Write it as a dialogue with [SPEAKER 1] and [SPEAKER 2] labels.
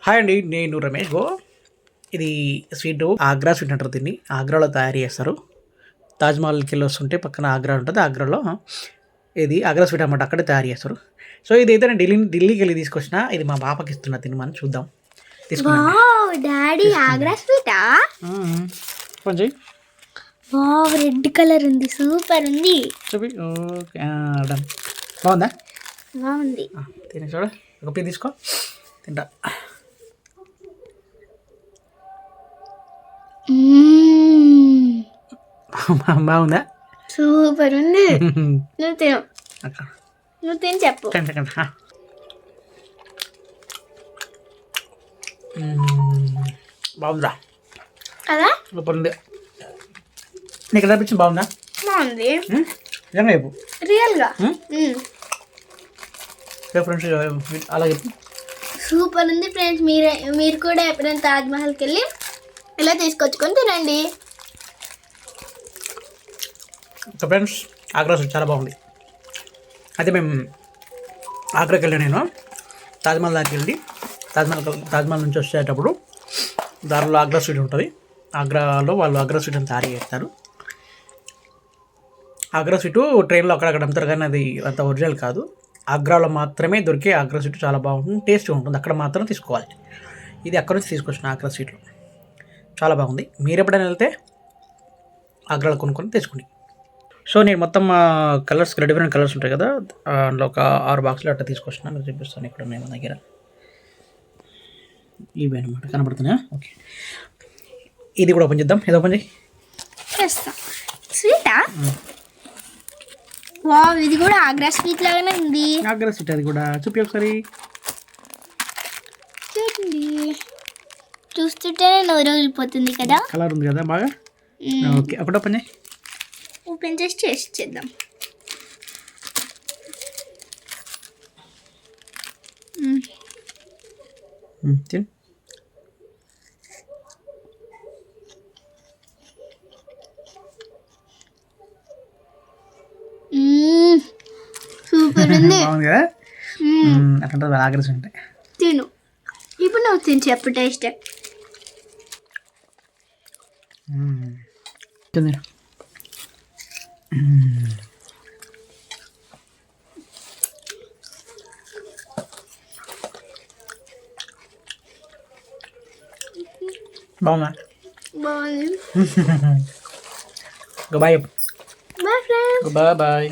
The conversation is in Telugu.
[SPEAKER 1] హాయ్ అండి, నేను రమేష్ గో. ఇది స్వీట్ ఆగ్రా స్వీట్ అంటారు. దీన్ని ఆగ్రాలో తయారు చేస్తారు. తాజ్మహల్కి వెళ్ళి వస్తుంటే పక్కన ఆగ్రా ఉంటుంది. ఆగ్రాలో ఇది ఆగ్రా స్వీట్ అన్నమాట. అక్కడే తయారు చేస్తారు. సో ఇది అయితే నేను ఢిల్లీకి వెళ్ళి తీసుకొచ్చిన. ఇది మా పాపకి ఇస్తున్నా, తినమని. చూద్దాం.
[SPEAKER 2] డాడీ ఆగ్రా స్వీటా?
[SPEAKER 1] కొంచెం
[SPEAKER 2] వావ్, రెడ్ కలర్ ఉంది, సూపర్ ఉంది.
[SPEAKER 1] చూపి. ఓకే, బాగుందా?
[SPEAKER 2] బాగుంది.
[SPEAKER 1] తినే చూడ, ఒక పీ తీసుకో, తింటా. బాగుందా?
[SPEAKER 2] సూపర్ ఉంది. నువ్వు తిను, నువ్వు తిని చెప్పు.
[SPEAKER 1] బాగుందా?
[SPEAKER 2] కదా
[SPEAKER 1] సూపర్ ఉంది. నీకు ఎలా అనిపించింది? బాగుందా?
[SPEAKER 2] బాగుంది.
[SPEAKER 1] నిజంగా చెప్పు.
[SPEAKER 2] రియల్గా
[SPEAKER 1] ఫ్రెండ్స్ అలా చెప్పు.
[SPEAKER 2] సూపర్ ఉంది ఫ్రెండ్స్. మీరు కూడా ఎప్పుడైనా తాజ్మహల్కి వెళ్ళి ఇలా తీసుకొచ్చుకొని తినండి.
[SPEAKER 1] ఫ్రెండ్స్, ఆగ్రా స్వీట్ చాలా బాగుంది. అయితే మేము ఆగ్రాకి వెళ్ళి నేను తాజ్మహల్ దానికి వెళ్ళి తాజ్మహల్ నుంచి వచ్చేటప్పుడు దారిలో ఆగ్రా స్వీట్ ఉంటుంది. ఆగ్రాలో వాళ్ళు ఆగ్రా స్వీట్ అని తయారు చేస్తారు. ఆగ్రా స్వీటు ట్రైన్లో అక్కడక్కడ అమ్ముతారు, కానీ అది అంత ఒరిజినల్ కాదు. ఆగ్రాలో మాత్రమే దొరికే ఆగ్రా స్వీట్ చాలా బాగుంటుంది, టేస్ట్ ఉంటుంది. అక్కడ మాత్రం తీసుకోవాలి. ఇది అక్కడ నుంచి తీసుకొచ్చిన ఆగ్రా స్వీట్లు చాలా బాగుంది. మీరు ఎప్పుడైనా వెళ్తే ఆగ్రాలో కొనుక్కొని తెచ్చుకోండి. సో నేను మొత్తం కలర్స్, డిఫరెంట్ కలర్స్ ఉంటాయి కదా, అందులో ఒక 6 బాక్సులు అట్లా తీసుకొచ్చినా. మీకు చూపిస్తాను ఇక్కడ మేము దగ్గర. ఇవి అనమాట కనబడుతున్నాయా? ఓకే, ఇది కూడా ఓపెన్ చేద్దాం. ఏదో ఓపెన్
[SPEAKER 2] చేస్తాం. స్వీటా? వావ్, ఇది కూడా ఆగ్రా స్వీట్ లాగానే ఉంది.
[SPEAKER 1] ఆగ్రా స్వీట్ అది కూడా. చూపి ఒకసారి.
[SPEAKER 2] చూడండి, చూస్తుంటేనే నోరు వెళ్ళిపోతుంది కదా.
[SPEAKER 1] కలర్ ఉంది కదా బాగా. ఓకే, ఒకటి ఓపెన్ చేయి.
[SPEAKER 2] ఓపెన్ చేసి టేస్ట్ చేద్దాం.
[SPEAKER 1] తిను.
[SPEAKER 2] సూపర్ ఉంది.
[SPEAKER 1] బాగుంది కదా. అట్లా ఆగ్రా స్వీట్ ఉంటాయి.
[SPEAKER 2] తిను, ఇప్పుడు నువ్వు తిని చెప్పు టేస్ట్.
[SPEAKER 1] బాగుందా?
[SPEAKER 2] బాగుంది.
[SPEAKER 1] Bye.
[SPEAKER 2] Bye friends.
[SPEAKER 1] Bye bye.